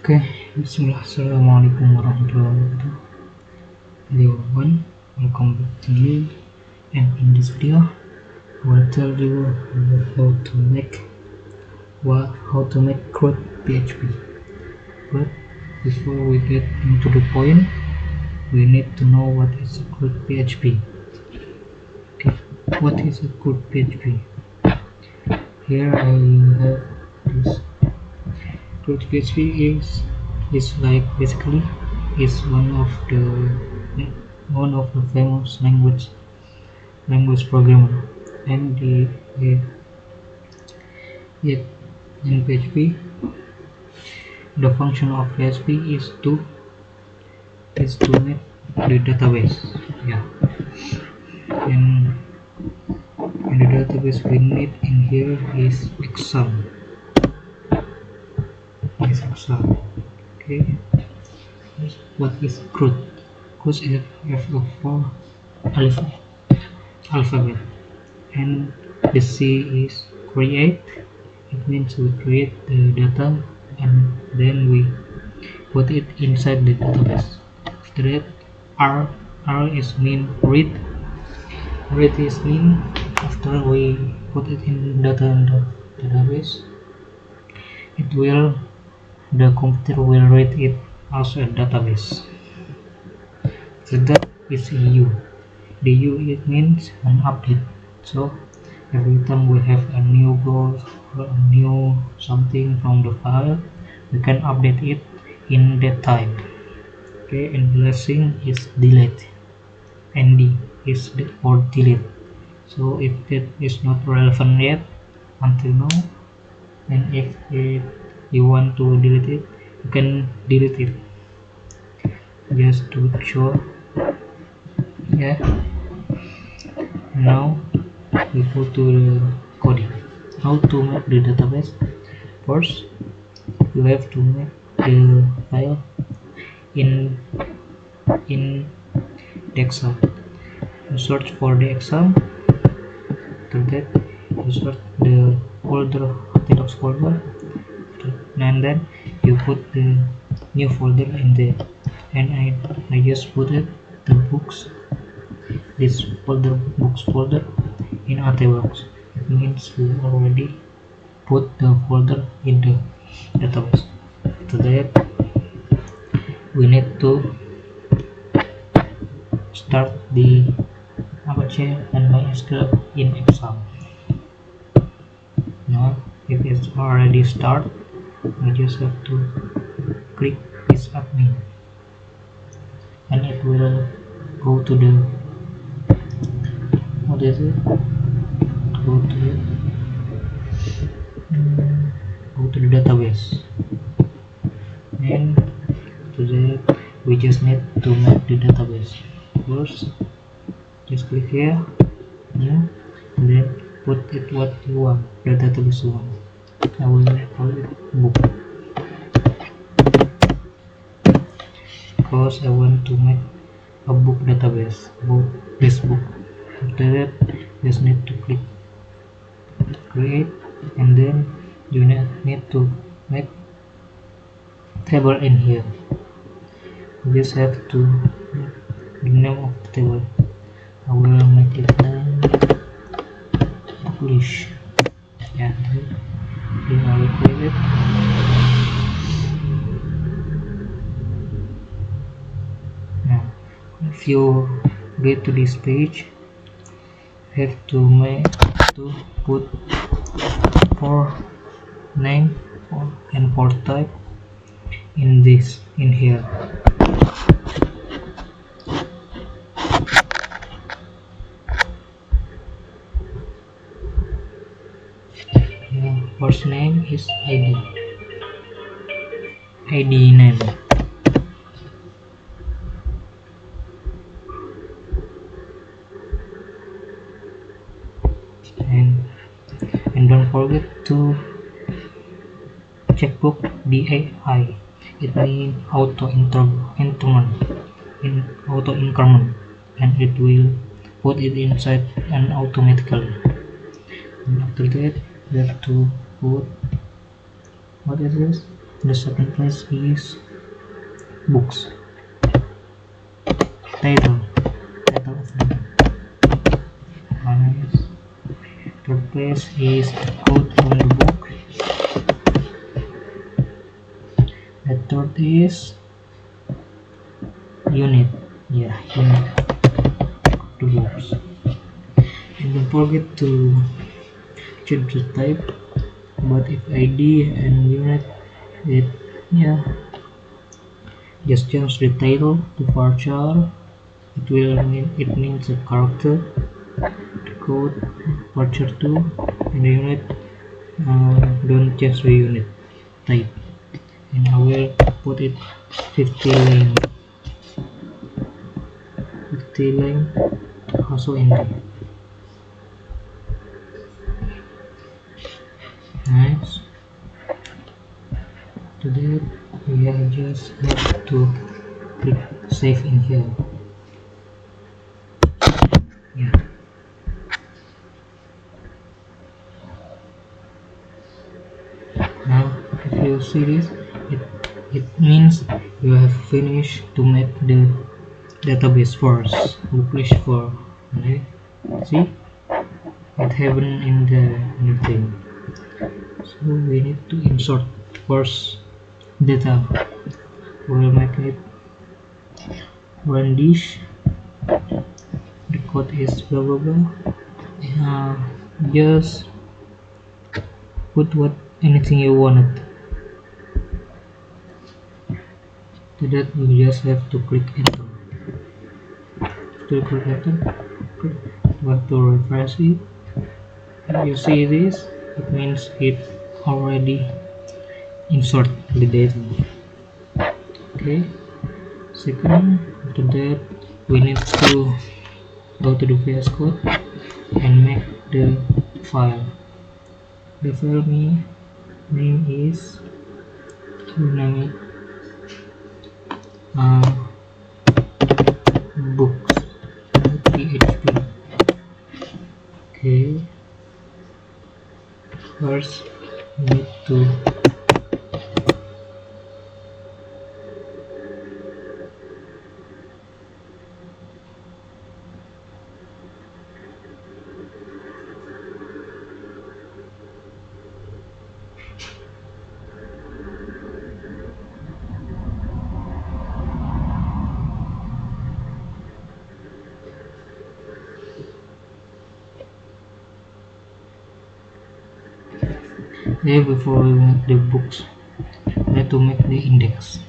Oke, bismillah, assalamualaikum warahmatullahi wabarakatuh. Hello everyone, welcome back to me. And in this video, I will tell you how to make Crud PHP. But before we get into the point, we need to know what is a Crud PHP. Okay, what is a Crud PHP? Here I have this. Crud PHP is like basically is one of the famous language programmer, and yet in PHP the function of PHP is to make the database. Yeah, and the database we need in here is xampp. Okay, what is Crud? Crud is of 4 alphabet, and the C is create. It means we create the data and then we put it inside the database. After that, R is mean read. Read is mean after we put it in data in the database, the computer will read it as a database. So that is U. The U, it means an update. So every time we have a new goal or a new something from the file, we can update it in that time. Okay, and the last thing is delete. ND is for delete. So if that is not relevant yet until now, and if you want to delete it, you can delete it. Just to show. Yeah, now we go to the coding. How to make the database? First, you have to make the file in the Excel. You search for the Excel. After that, you search the folder, Linux folder, and then you put the new folder in there. And I just put it the books, this folder, books folder in ATBox. It means we already put the folder in the database. After that, we need to start the Apache and MySQL in Excel. Now, if it's already started, I just have to click this admin, and it will go to the what is it? Go to the database, and to that we just need to make the database. First, just click here, new, and then put it what you want, the database you want. I will call it book because I want to make a book database about this book. After that, just need to click create, and then you need to make table in here. You just have to make the name of the table. I will make it English. Yeah, then I will create it. Now, if you get to this page, you have to put for name and for type in here. First name is ID name. And don't forget to checkbook DAI. It means auto increment, and it will put it inside and automatically. And after that, you have to put what is this? The second place is books, title of the book. Nice. Third place is the quote from the book. The third is unit. Yeah, unit of the books. And don't forget to change the type. But if ID and unit, it yeah, just change the title to varchar. It means a character. The code varchar2 and the unit. Don't change the unit type. And I will put it 50 line. 50 line also in there. Nice. To that we just have to click save in here. Yeah. Now if you see this, it means you have finished to make the database first, publish for. Okay. See, it happened in the thing. So we need to insert first data. We'll make it run this. The code is blah blah blah. Just put anything you wanted. To that you just have to click enter. To click enter, want to refresh it. If you see this, it means it already insert the data. Okay. Second, after that we need to go to the VS Code and make the file. The file name is name it books.php. Okay. First, we need to before we make the books, we have to make the index.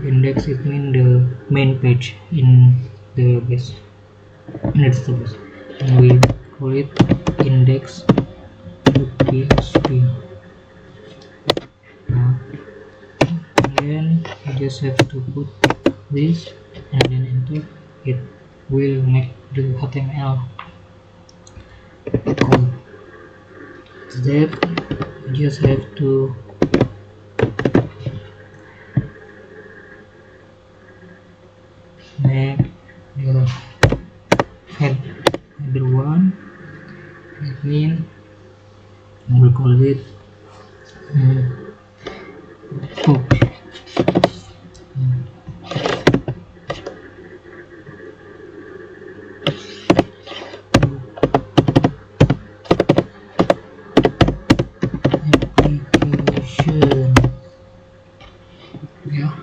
Index it means the main page in the base. Database. And we call it index.php. Then you just have to put this and then enter. It will make the HTML code. That you just have to make the header one. It means we call it book. Application. Yeah.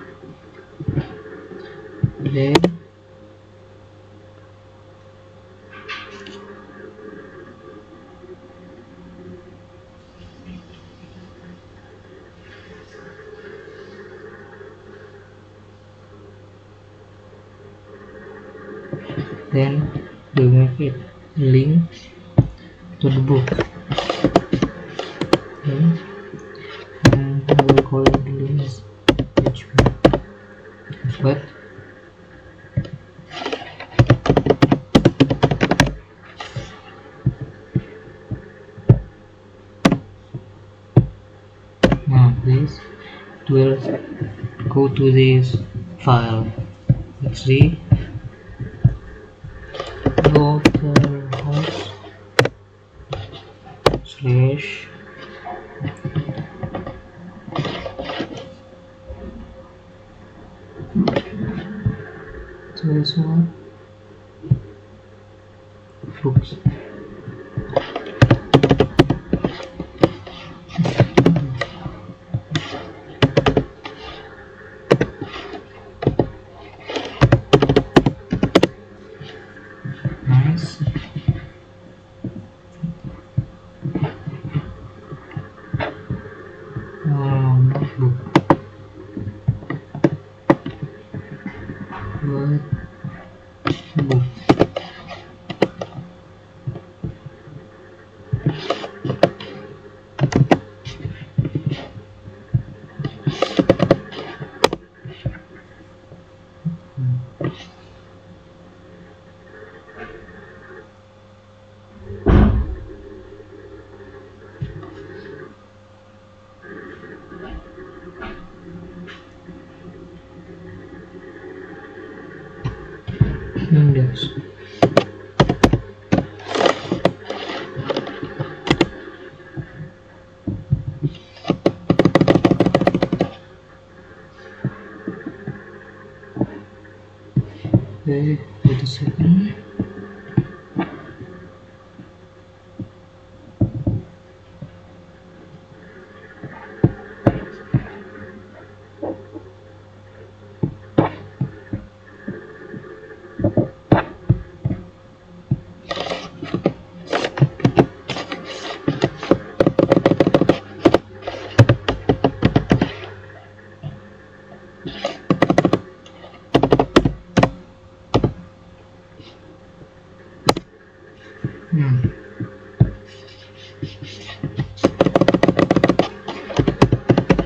Then we make it link to the book. Okay. And we'll call it the link as PHP. But now please it will go to this file. Let's see. localhost is what? Flux. Nice. Notebook. What book? Index. Okay, wait a second.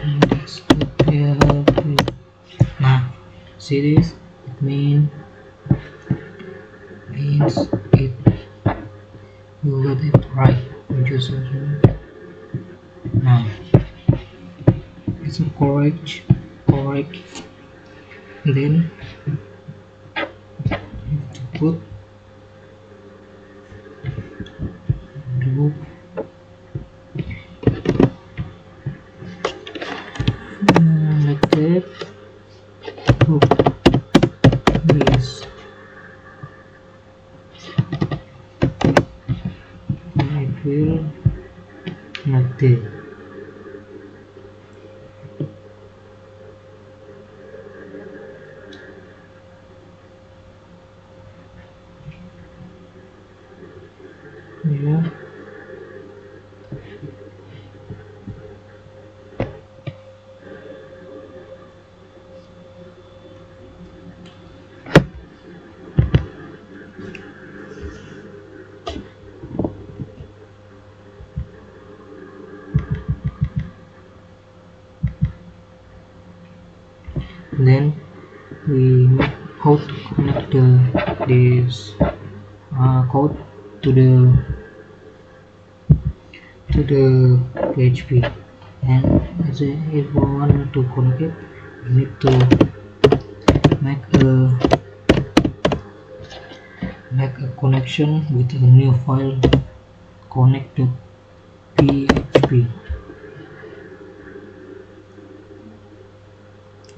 Index. Nah, see this? It means it you got it right. You just now it's a correct. Then you have to put loop like that. Loop this. And it will like that. Yeah. Then we make how to connect this code to the PHP, and if we want to connect it, we need to make a connection with a new file connect.php.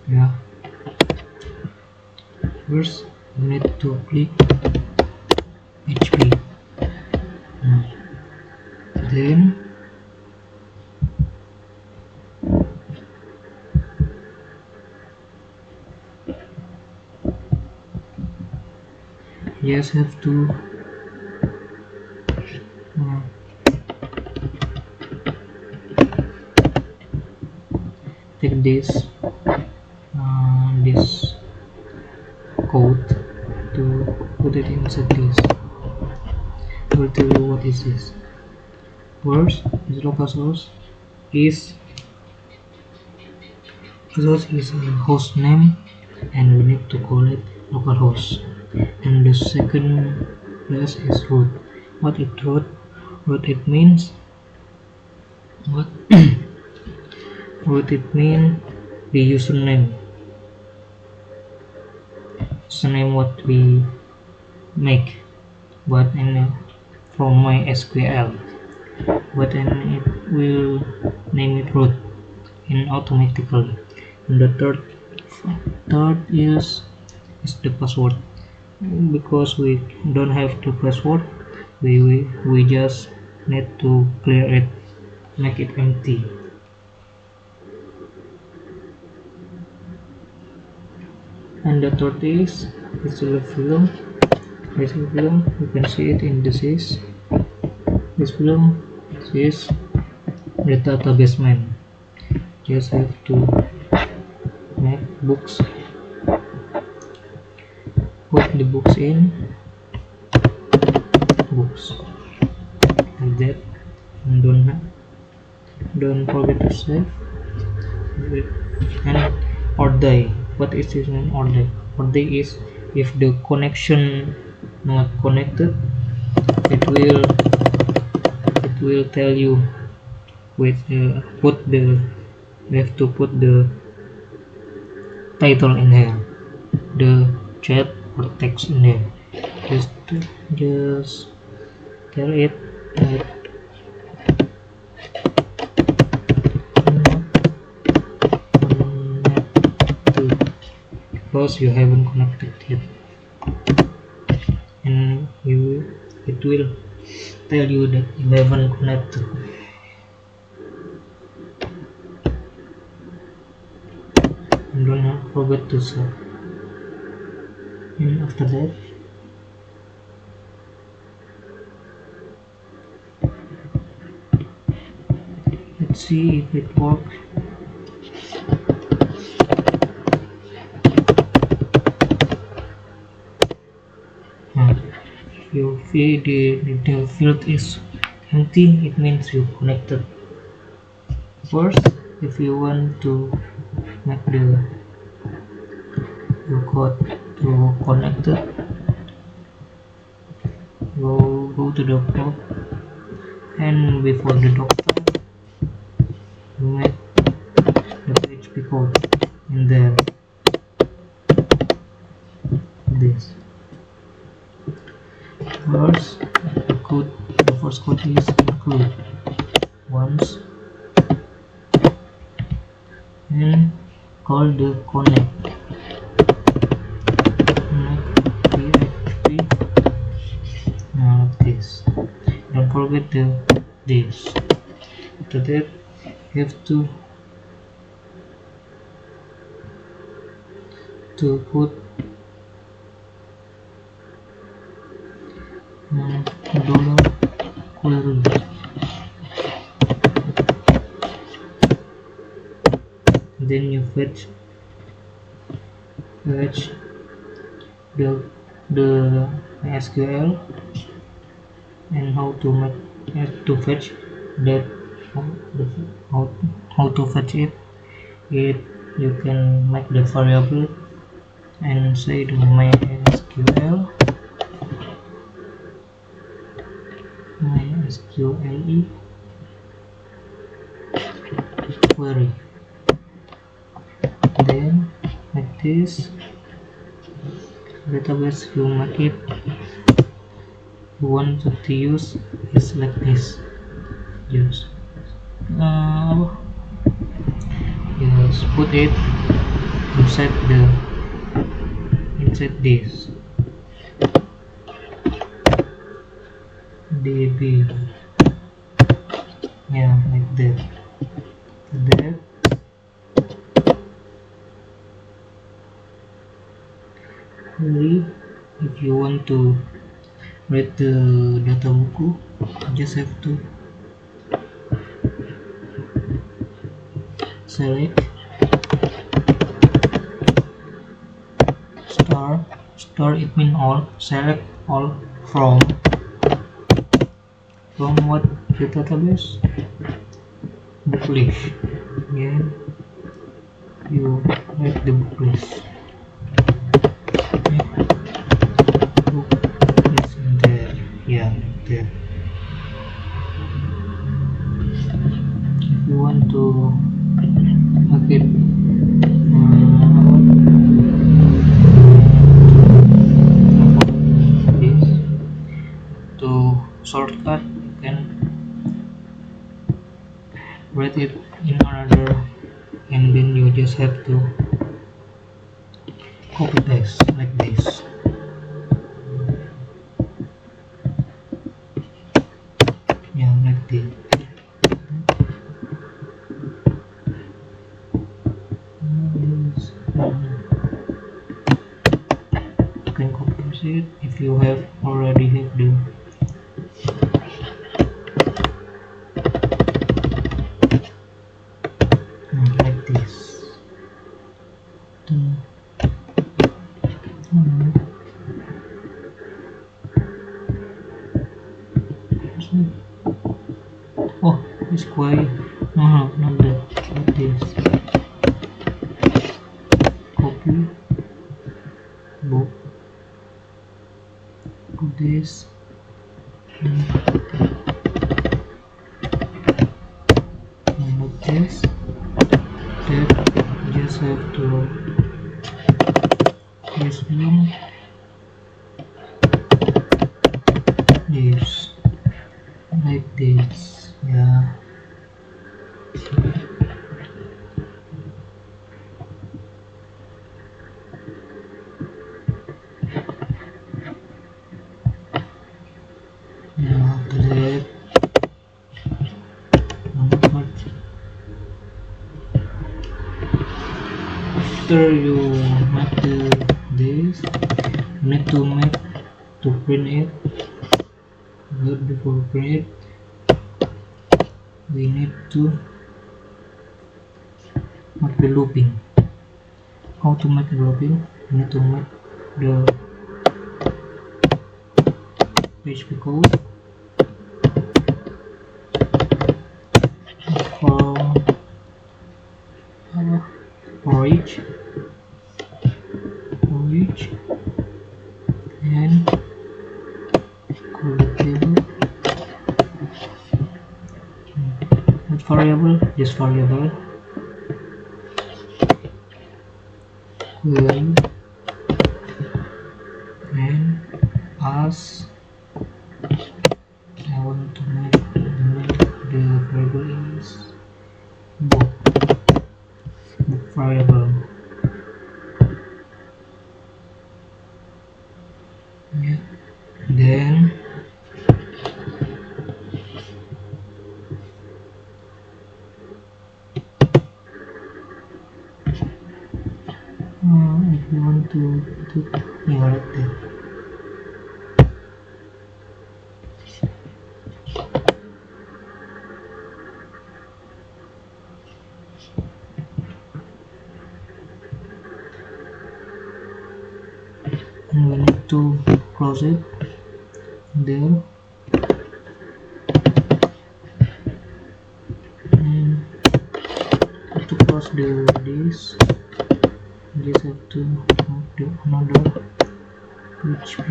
Yeah, first we need to click php. Then just have to uh, take this code to put it inside this. I will tell you what is this. First, this local source is a host name, and we need to call it localhost. And the second place is root. What it means? What what it mean? The username. Username what we make, but from my SQL. But then it will name it root in automatically. And the third is the password. because we don't have the password, we just need to clear it, make it empty. And the third is the film. This film, you can see it in this film is the database man. Just have to make books, put the books in books like that, and don't forget to save it. And order, what is this an order? Order is if the connection not connected, it will tell you with put the you have to put the title in here, the chat or text in there. Just tell it that connected because you haven't connected yet, and it will tell you that you haven't connected. And don't forget to save. And after that, let's see if it works. If you feel the field is empty, it means you connected. First, if you want to make your code to connect it, go to the code, and before the doctor you make the PHP code in there. This the first code is include once and call the connect PHP like this. Don't forget this. After that, you have to put dollar query. Then you fetch the SQL and how to fetch that, how to fetch it. You can make the variable and say to MySQL query. Then like this database you make it you want to use is like this. Just put it inside this db, yeah, like that. Query, if you want to read the data buku, just have to select star it means all, select all from what the database book list. Then you make the book list. Book is in there, yeah, there. If you want to make it this to shortcut, you can write it in another, and then you just have to copy paste like this. You can compose it if you have already have them. Like this. Oh, it's quite. No, not that. Like this. Copy. Book. Put this. And like this. That just have to resume this like this. Yeah. Now after that, after you make this, you need to make to print it. But before print it, we need to make the looping. How to make the looping? You need to make the PHP code for each and call the table. What variable? This variable when and as I want to make the variable is book variable. Yeah. Then if you want to put like that. And we need to close it there and to close this have to do another PHP.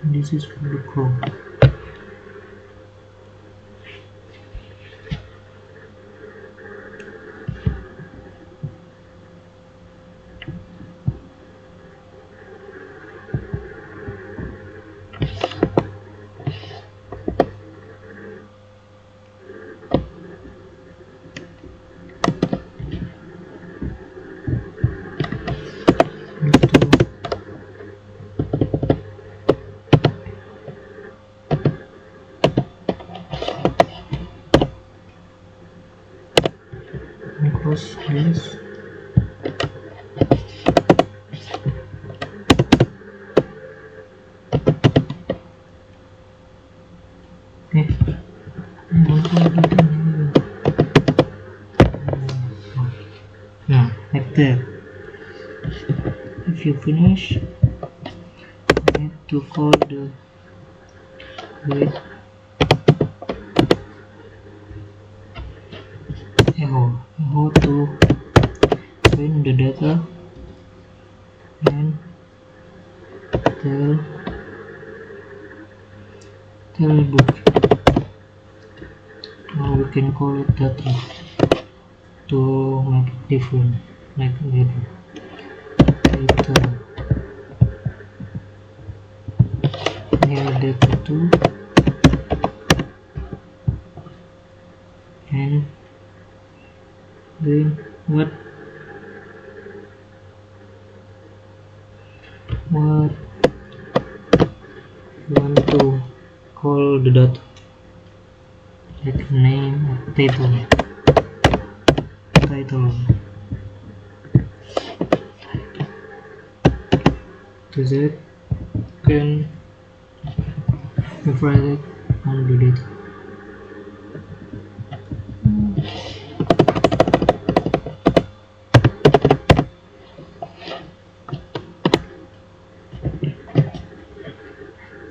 This is for the Crud. Close this. Okay. Now, like that. If you finish, you need to call the with echo to print the data and tell book. Now we can call it data to make it different, like data. Here data 2 and then what you want to call the data, like name of table. title. To that can override on the data.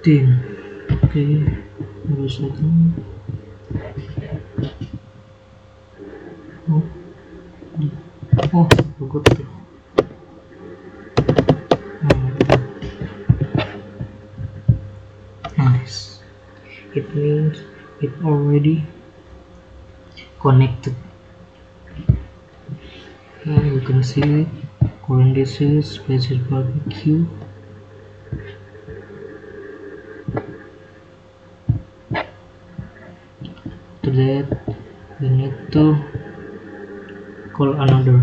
Team. Okay, wait a second. Oh, oh, I forgot to. Nice. It means it already connected. You can see it. Current dishes, spaces barbecue. To that, we need to call another.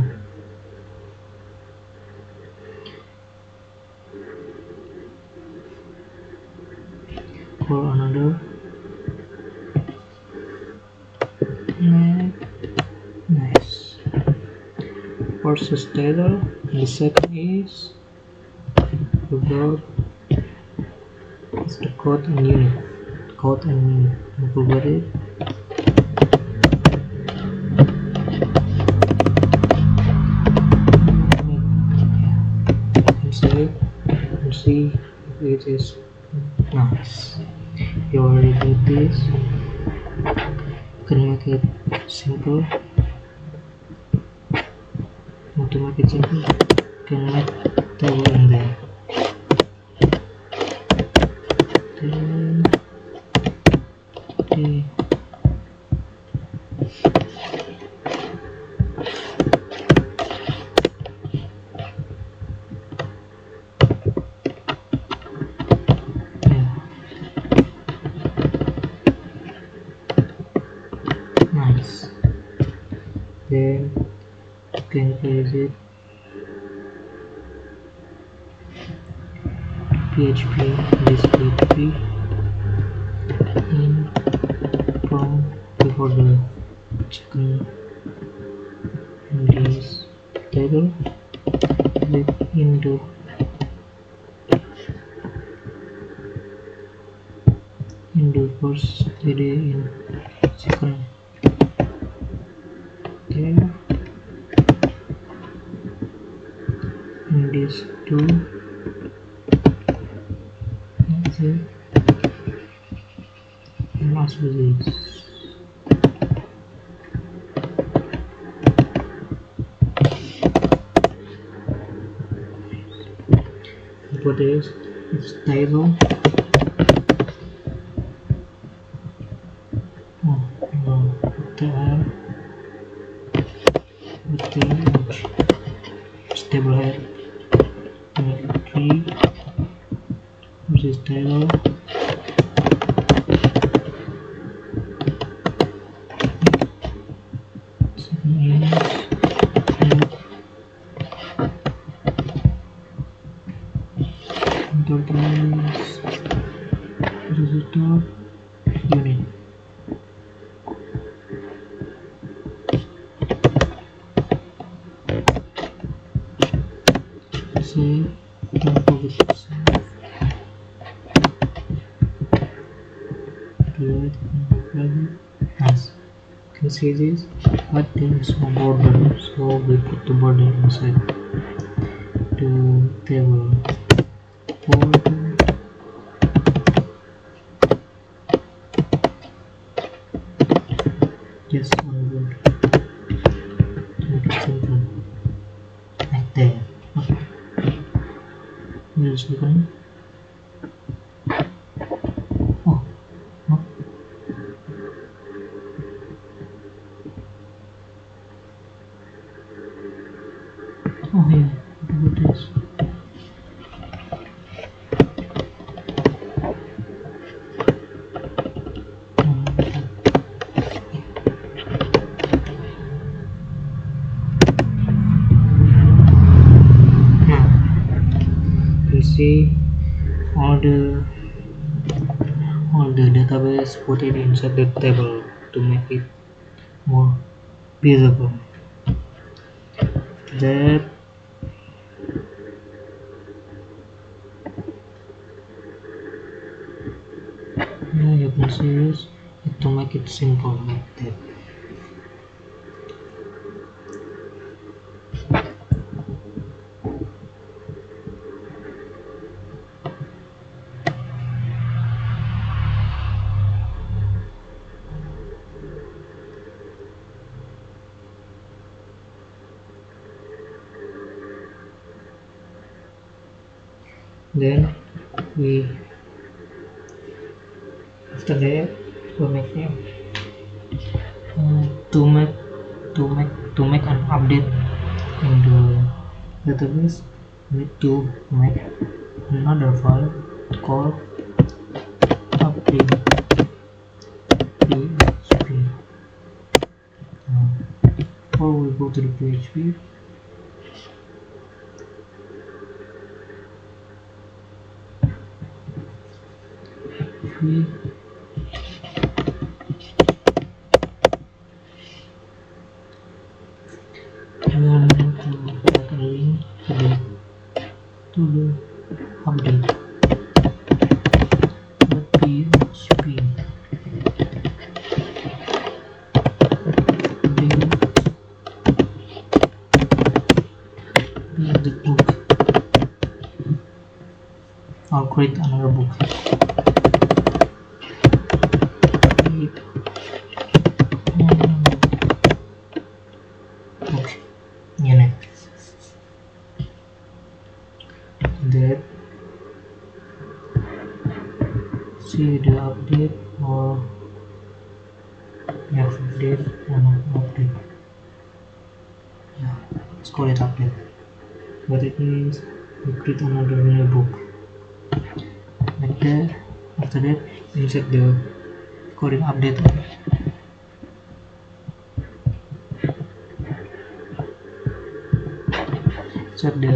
Call another. Nice. First is title. The second is about the code and unit. Code and unit. About it. And save and see if it is nice. You already did this. You can make it simple. To make it simple, you can make table in there. Okay. Nice. Then you can place it PHP, this PHP in from before the chicken and this table let into first CD in second there in this two that's it and last with this what is it's title. With the image stable head tree which is title second image and third is visitor unit. Save, don't forget to save. Create and value. Nice. You can see this, but there is no border, so we put the border inside the table. Border. Just one border. Make it simple. Like that. Okay. Wait a second. Oh, no. Oh, here. What about this? See all the database put it inside the table to make it more visible. that yeah, you can see this to make it simple like that. Then we after that we make them to make to make an update in the database. We need to make another file called update php. Before we go to the php, we will need to make a link to the update php the book. I'll create another book. Book unit. That see the update or update or not update. Yeah, let's call it update. What it means, we create another new book. Like that. After that, insert the coding update. Insert the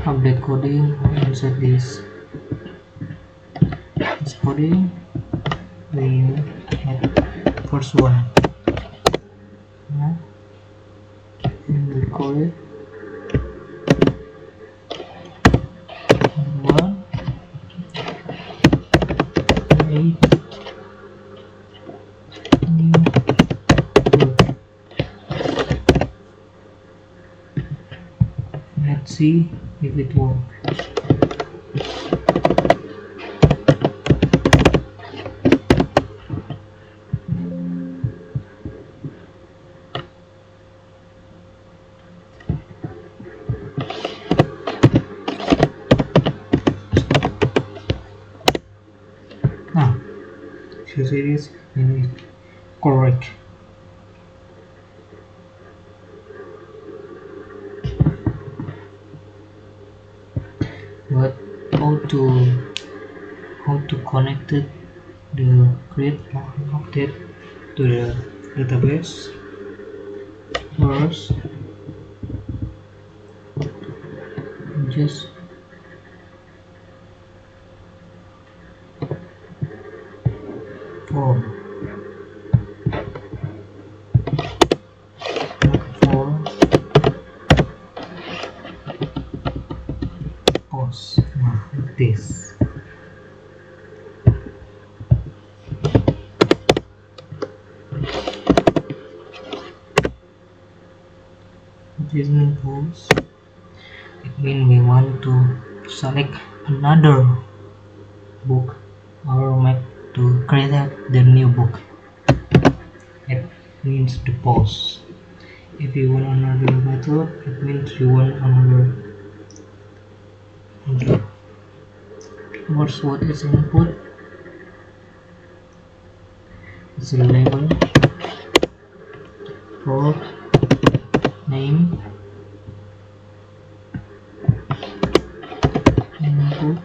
update coding. Insert this coding. We add first one. Yeah. And we call it 1 8 new book. Let's see if it works. Now, if you see this, then it's correct. But how to connect it, the create update to the database? First, just form post like this. This means post. It means we want to select another book or make to create the new book. It means the pause. If you want another method, it means you want another. First, what is input? It's a label for name input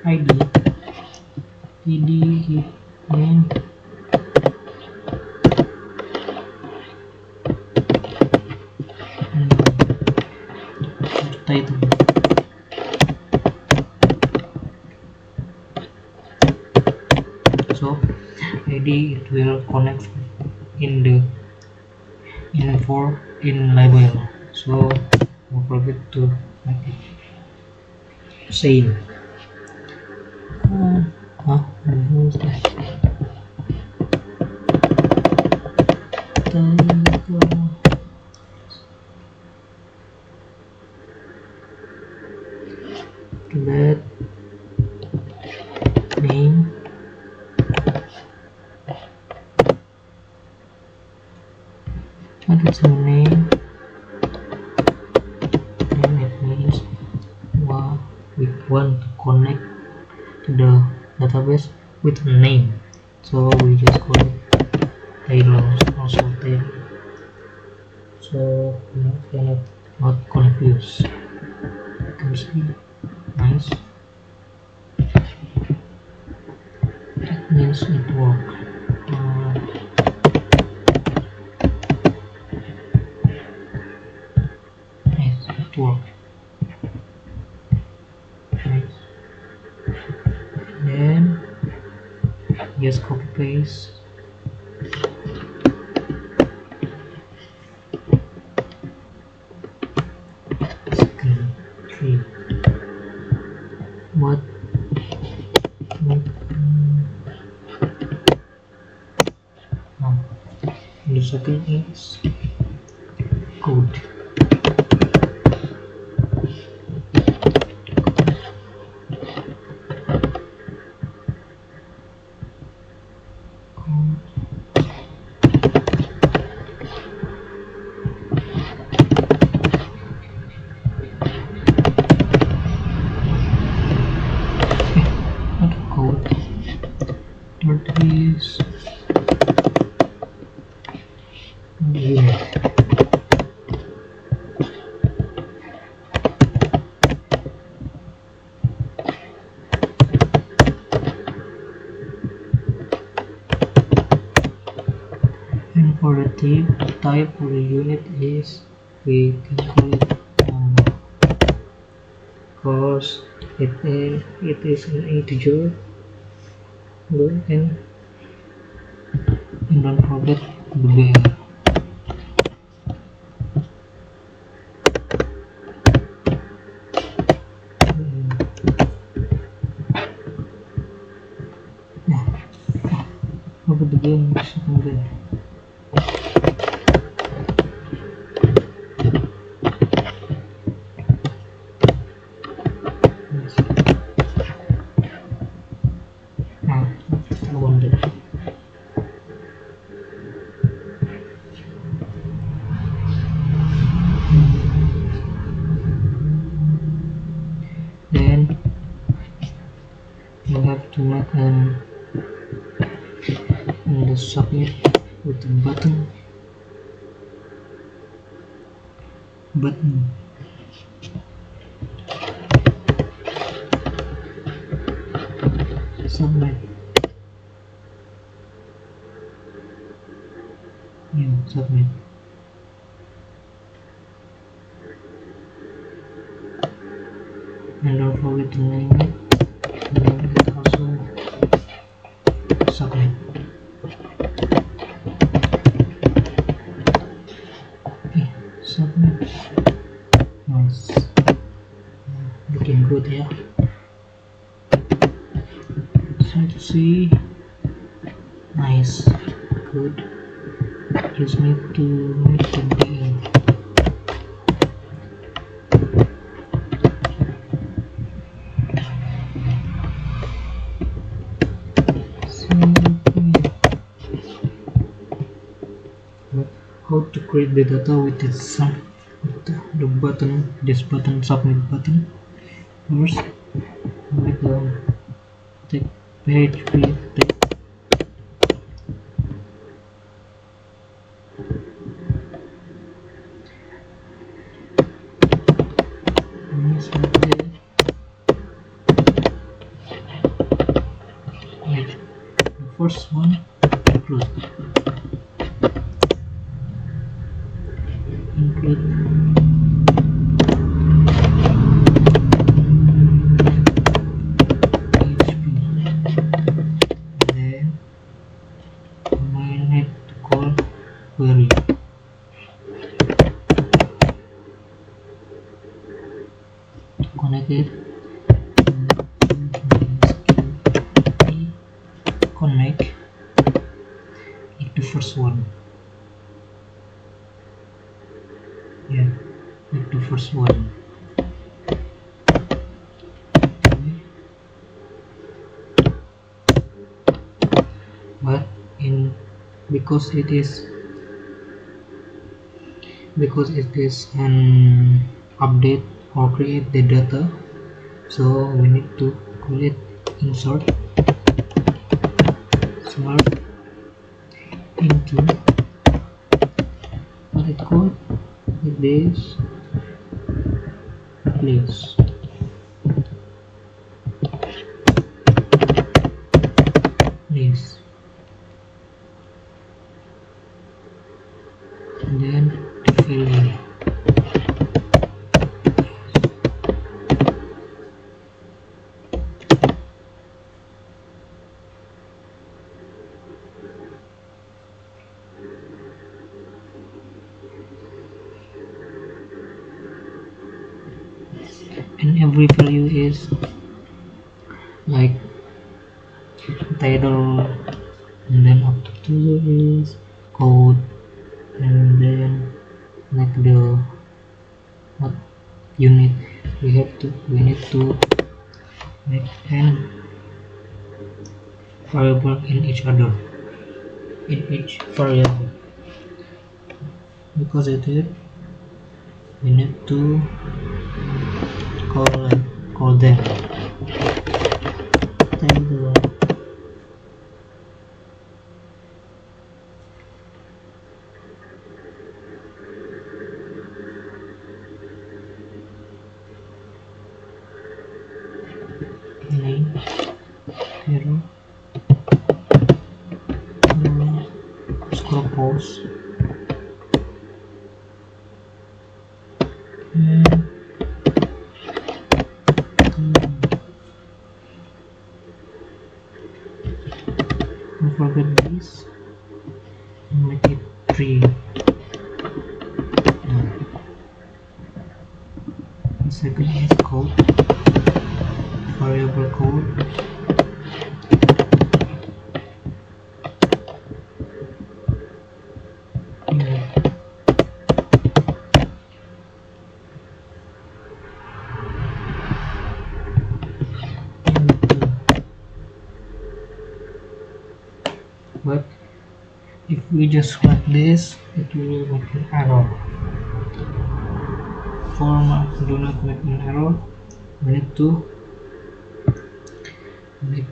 ID name title ID, it will connect in the in label. So don't forget to make it same. Who's that? Let name what is the name? And it means what we want to connect to the database with a name. So we just call it Taylor, also Taylor. So we cannot not confuse. You can see nice. That means it works. Yes, it works. Nice. Then just copy paste. Second tree. What the second is code. Code. Third is unit. And for the type for the unit is we can call it number because it is an integer. Good, and don't forget the bear. Look at the game, second game. Yes. I wonder. Then you have to make the submit with the button submit. Submit. And don't forget to name it. Name it also submit. Okay, submit. Nice. Looking good here. Let's see. Nice. Good. Just need to make the bean. How to create the data with the button, this button, submit button. First, make the page with text. The first one, Crud. Include PHP. Then like it. Connect it to first one. Yeah, it to first one. Okay. But in because it is an update or create the data, so we need to call it insert smart into what it called this place. Yes, and then the value. And every value is like title, and then up to two is code, and then like the what unit we need to make an variable in each variable, because it is we need to call call them title, name, hero, score post, and don't forget this, make it 3. The second is code, variable code, yeah. But if we just like this, it will make an error. Do not make an error. We need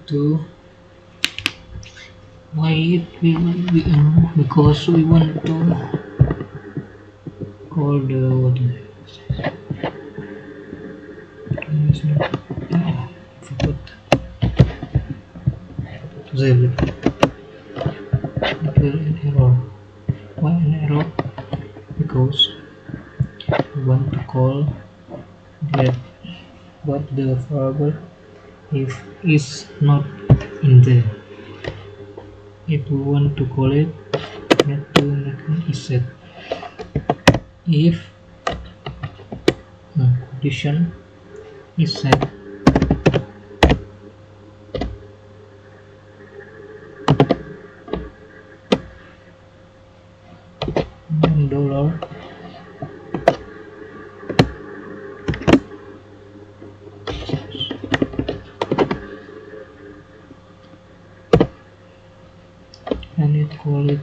to why it will be error, because we want to call the what is it? Oh, I forgot to save it. It will an error. Why an error? Because we want to call that, but the variable if is not in there. If we want to call it, we have to make an set. If condition is set, then dollar and it call it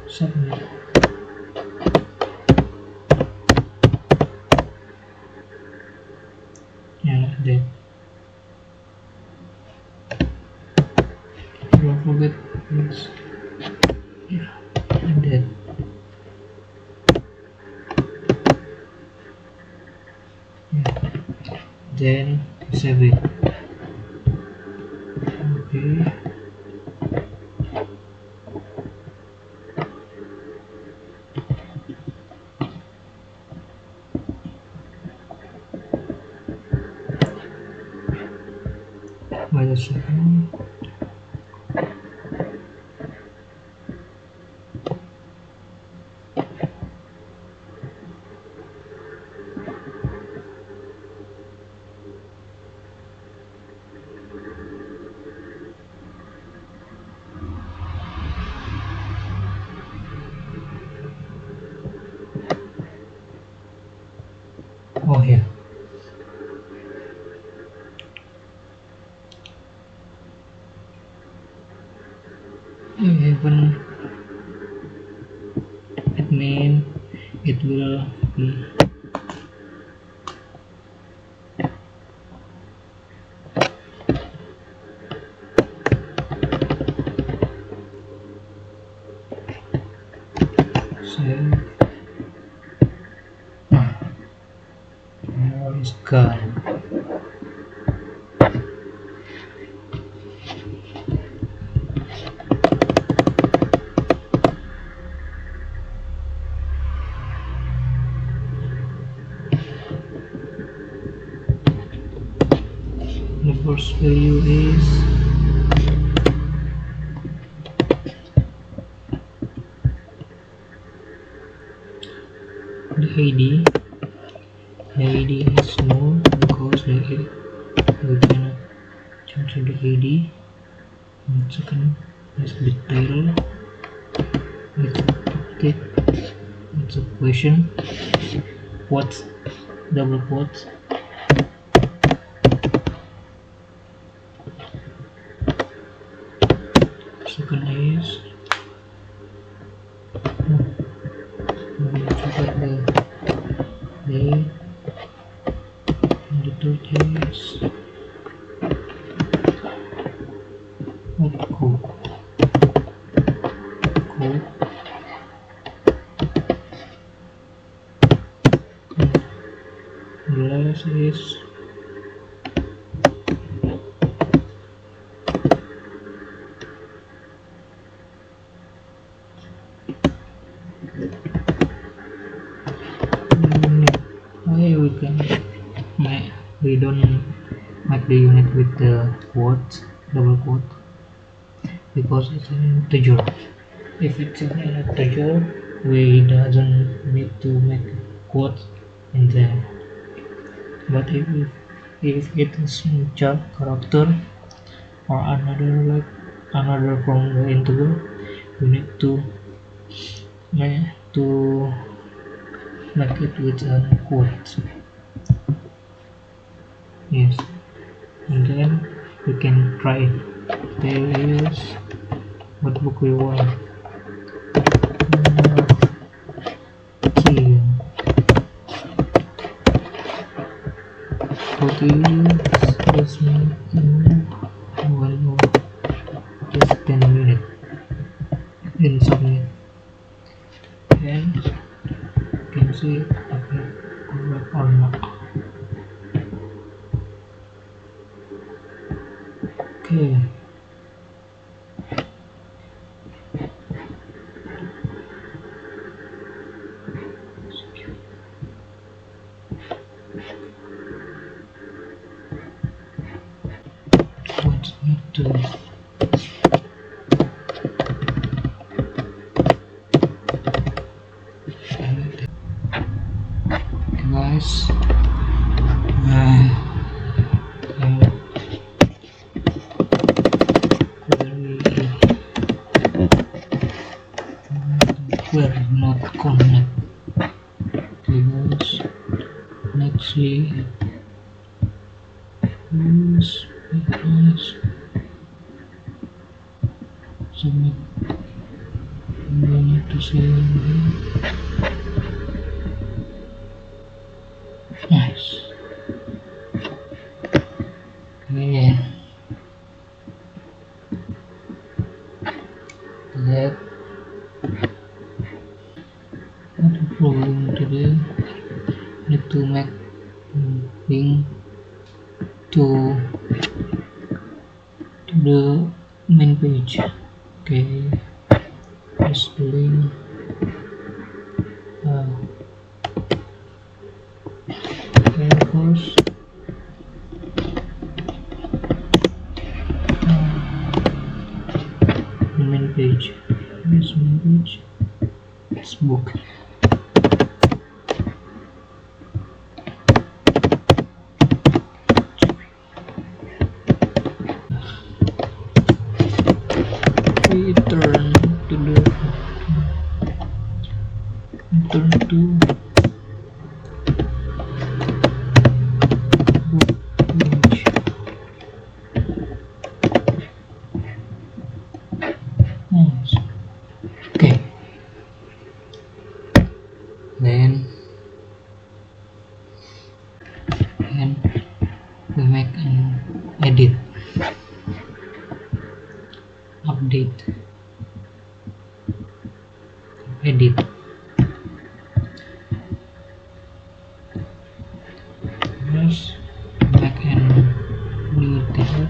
submit. Yeah, like that. Don't forget this. Yeah, like that. Yeah. Then save it. Okay. Wait a second. Oh, here we have an admin. It will be save. Now it's gone. The first value is the ID. The ID is null because we cannot change the ID. And second is the title. It's update. It's a question. Quotes, double quotes. Second is we forgot the date, and the third is code. And the last is why we can make, we don't make the unit with the quotes, double quote, because it's an integer. If it's an integer, we doesn't need to make quotes in there. But if it is char character or another from the integer, you need to make it with a quote. Yes, and then we can try it. There is what book we want. Okay. For this make one more just 10 minutes in submit, and you can see if it correct or not. Okay. What need to guys, query not connect because nextly use because submit. We need to say nice. Okay, that what the problem today need to make link to the main page. Okay, this link first the main page. This main page, this book. We turn to then and we make an edit, update, edit. First make a new table.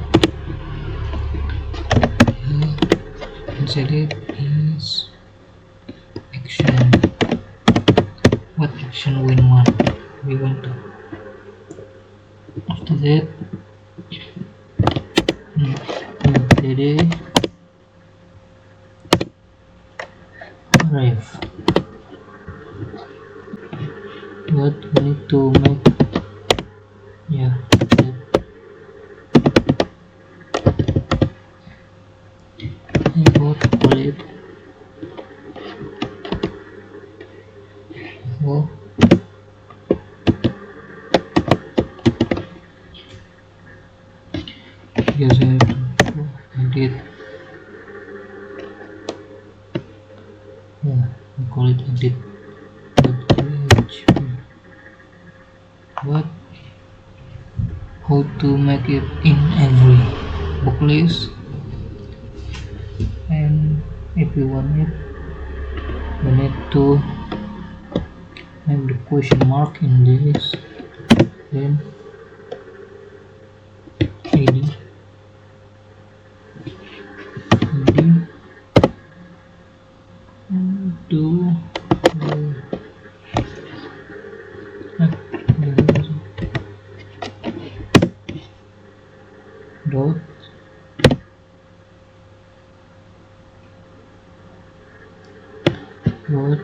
Inside it is action. What action we want to. After that, today arrive. What we need to make, yeah, that. I go to call it. Oh, yes, I have to edit. Yeah, I call it edit. What? How to make it in every book list, and if you want it, you need to make the question mark in this, then id to dot what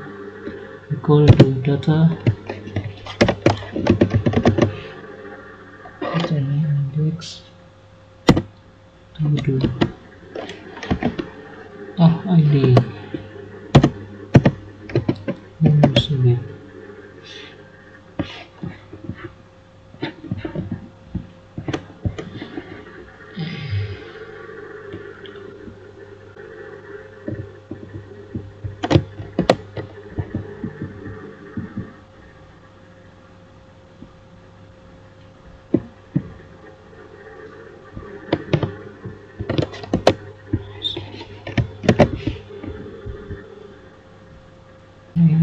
equal to data with an index to do id, then receive it.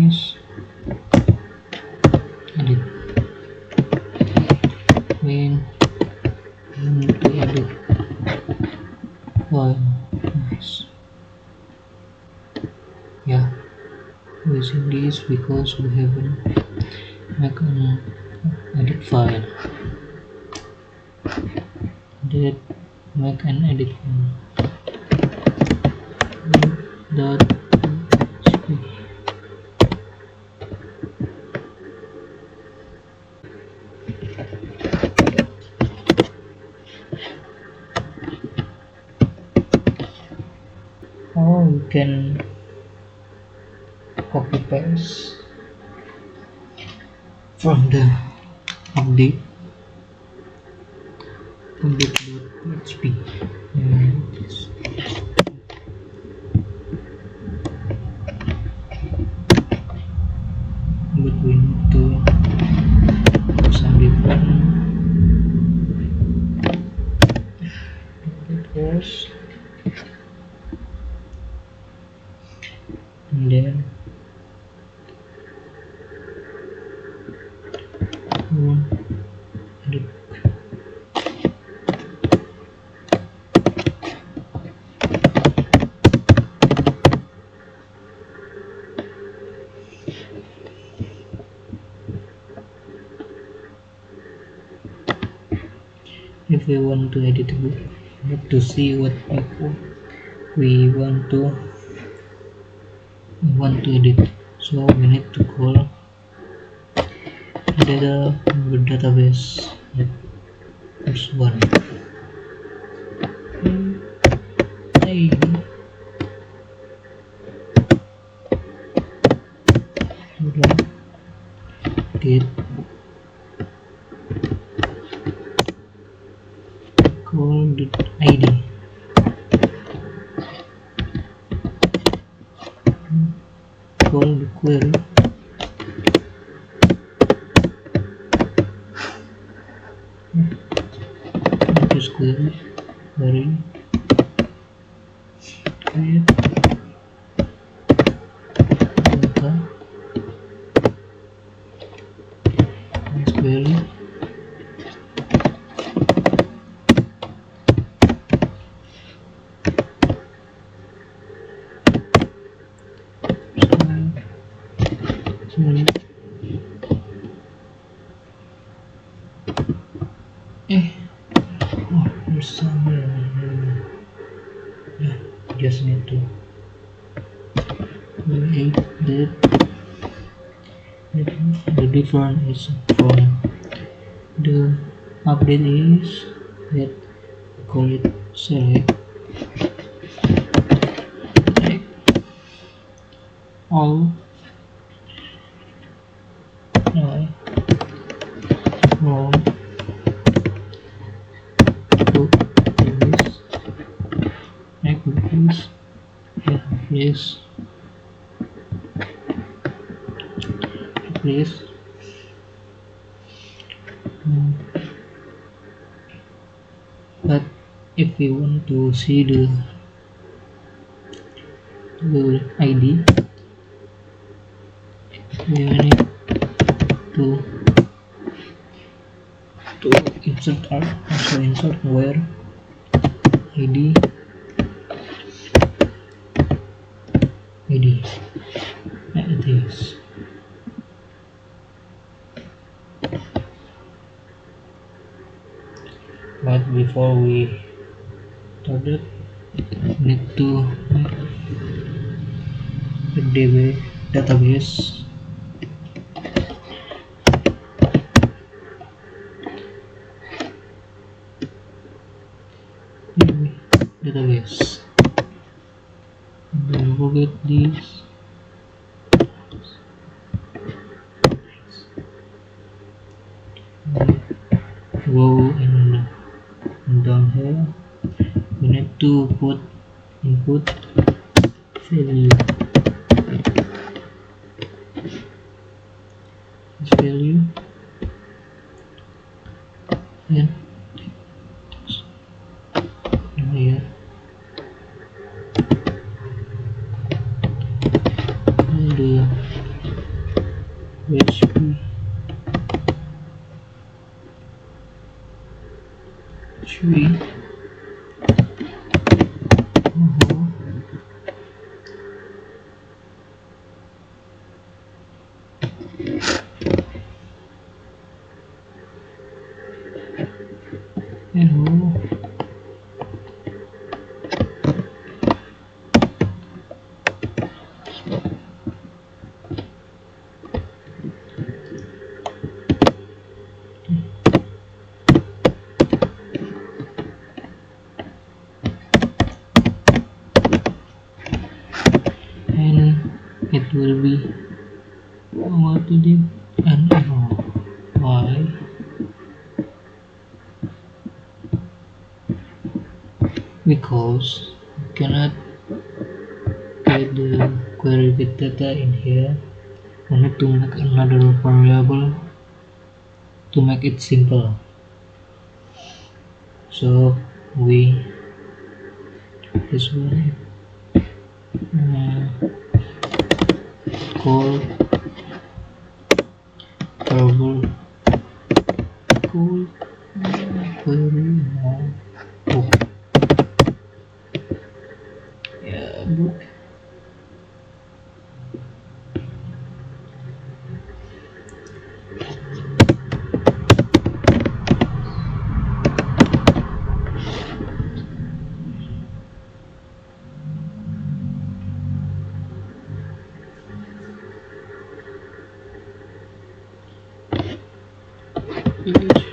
Is edit when you need to edit file. Nice. Yeah, using this because we haven't make an edit file. Did make an edit file. Dot php. Or you can copy paste from the update update.php. But we need to do some different first, and then edit. If we want to edit it, we have to see what we want to edit. So we need to call database. That's one. Hey. Get call the id. Call the query Sorry. Eh, oh, there's somewhere. Yeah, just need to create that. The difference is from the update is that we call it select all I from to this make this replace replace um, but if we want to see the ID we need to insert our also insert where ID ID like this. But before we start it, we need to make a database database and then forget this go and down here we need to put input value this value and here the PHP tree hello and it will be what to do and error. Why? Because you cannot get the query with data in here. I need to make another variable to make it simple. So we this one call variable call query book. Yeah, book. Page.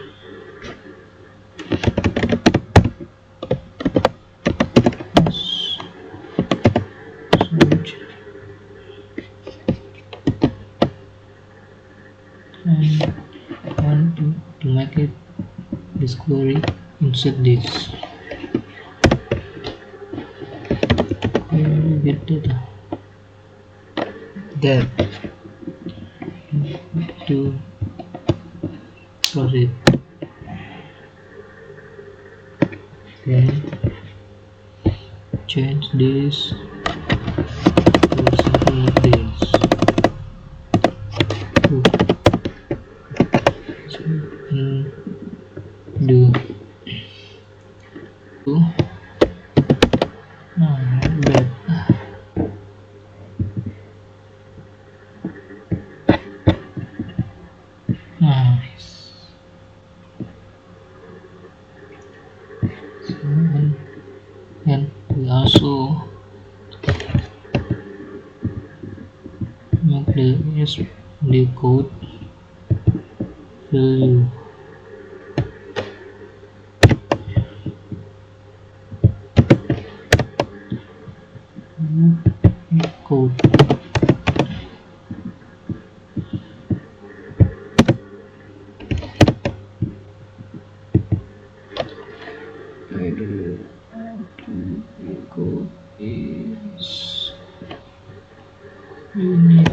Search and want to make it this query insert this query get data that to proceed then change this to something like this do bad is the code value code. Code is you need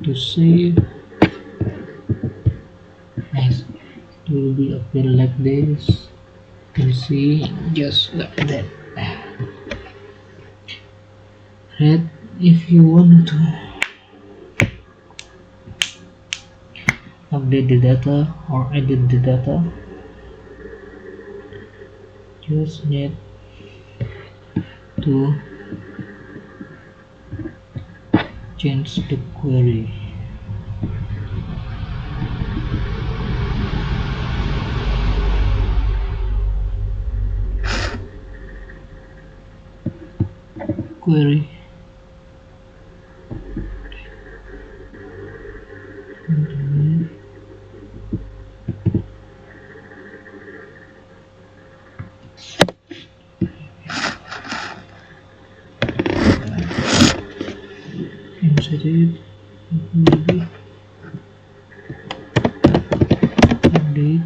to save. Nice. It will be appear like this. You can see just like that. Right. If you want to update the data or edit the data, just need to change the query. Query. Insert it. Maybe update.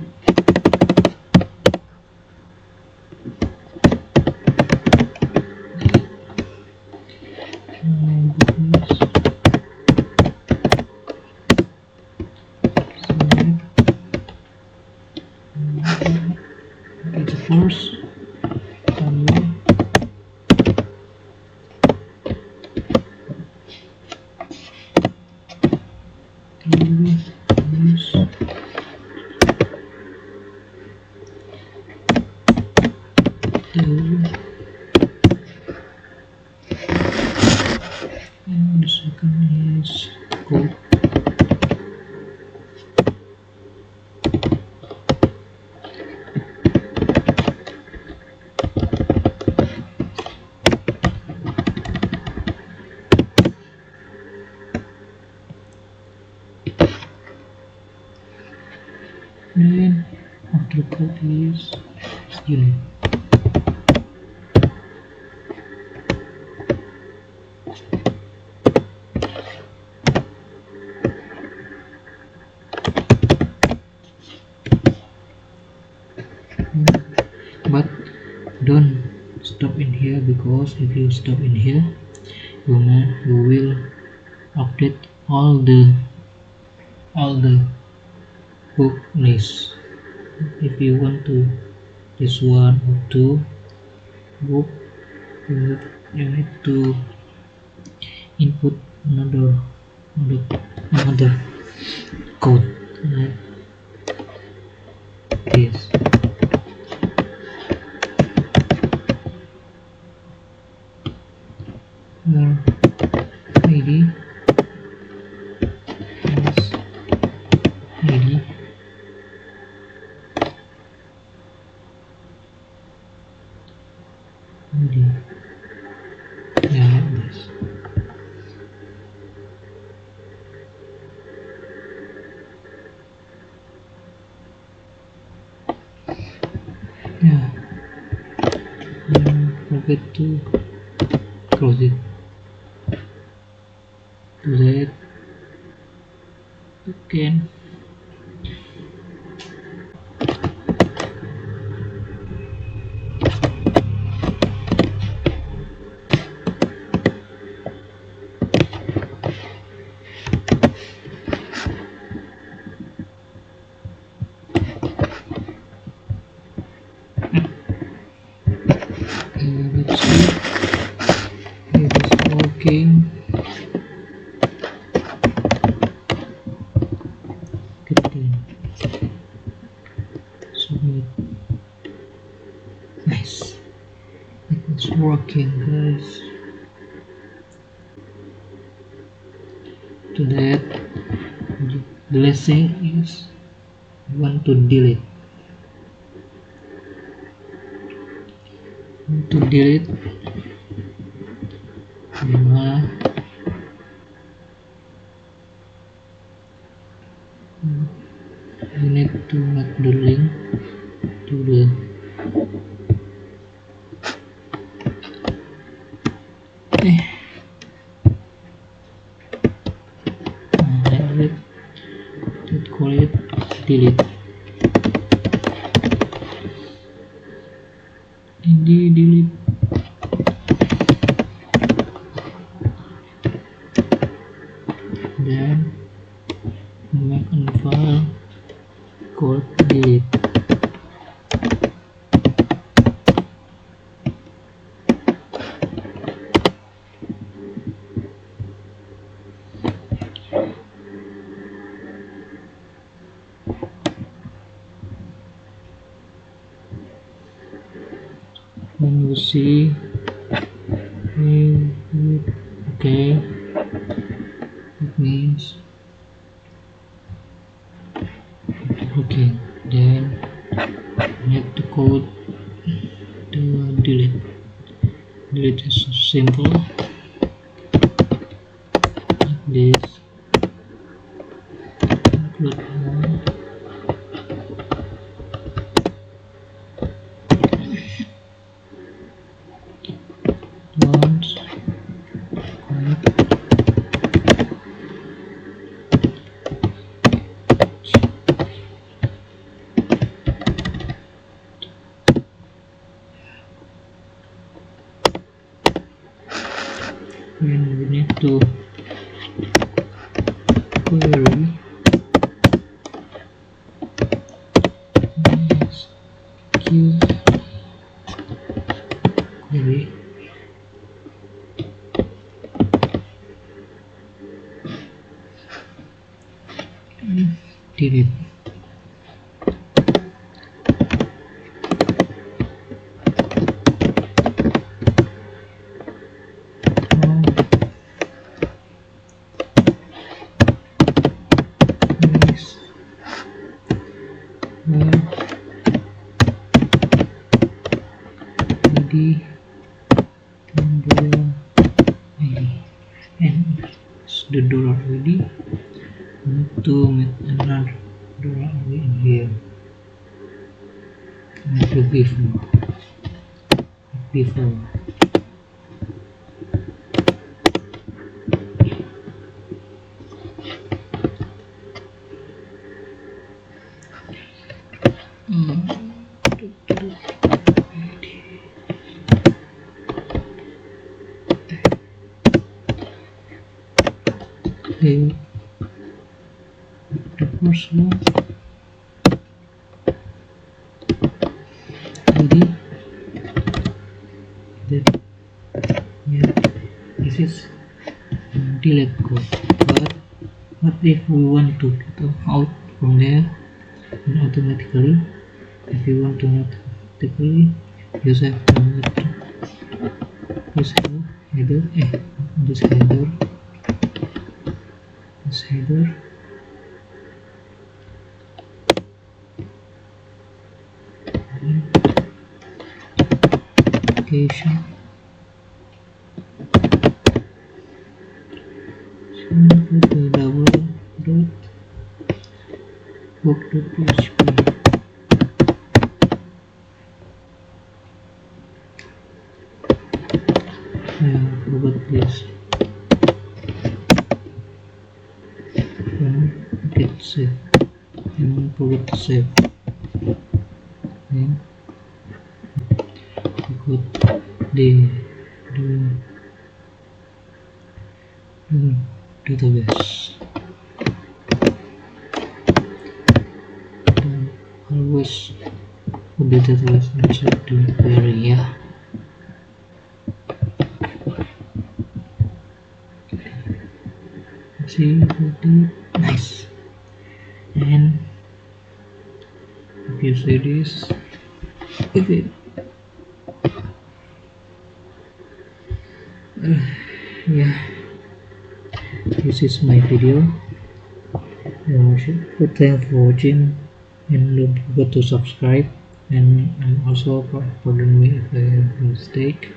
It's first somewhere. Use and the second is code. Then after code is unit. But don't stop in here, because if you stop in here, you will update all the book list. If you want to this one or two book, you need to input another code like this. Where ID is ID ID. Yeah, like this. Yeah. Don't forget to close it. Do that. Again. Let's see if it's working. Good then. Submit. Nice. It's working, guys. To that, the lesson is you want to delete. To delete need to make the link to the highlight that call it delete and delete. Then make a file called delete. When you see okay, it means okay. Then make the code to delete. Delete is so simple like this. Include one. Once connect and we need to query query delete. Yes. Well, ID and dollar ID and the dollar ID. We need to make another dollar ID in here. Make the before. Okay, the first one ID that yeah, this is delete code. But what if we want to get out from there and automatically? If you want to automatically, you have to use header, this header, application. So put the double dot book.php. Forgot this. Get save. And forget to save. Then we got the database. Then always put the database inside the query. Yeah. See, nice. And if you see this, okay, yeah, this is my video. Thanks for watching, and don't forget to subscribe. And I'm also pardon me if I have a mistake,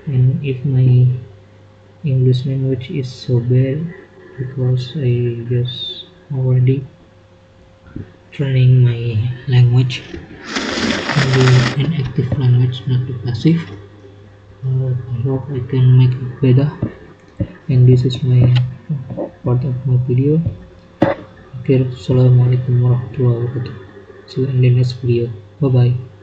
and if my English language is so bad, because I just already training my language into an active language, not the passive. I hope I can make it better, and this is my part of my video. Okay, assalamualaikum warahmatullahi wabarakatuh. See you in the next video. Bye bye.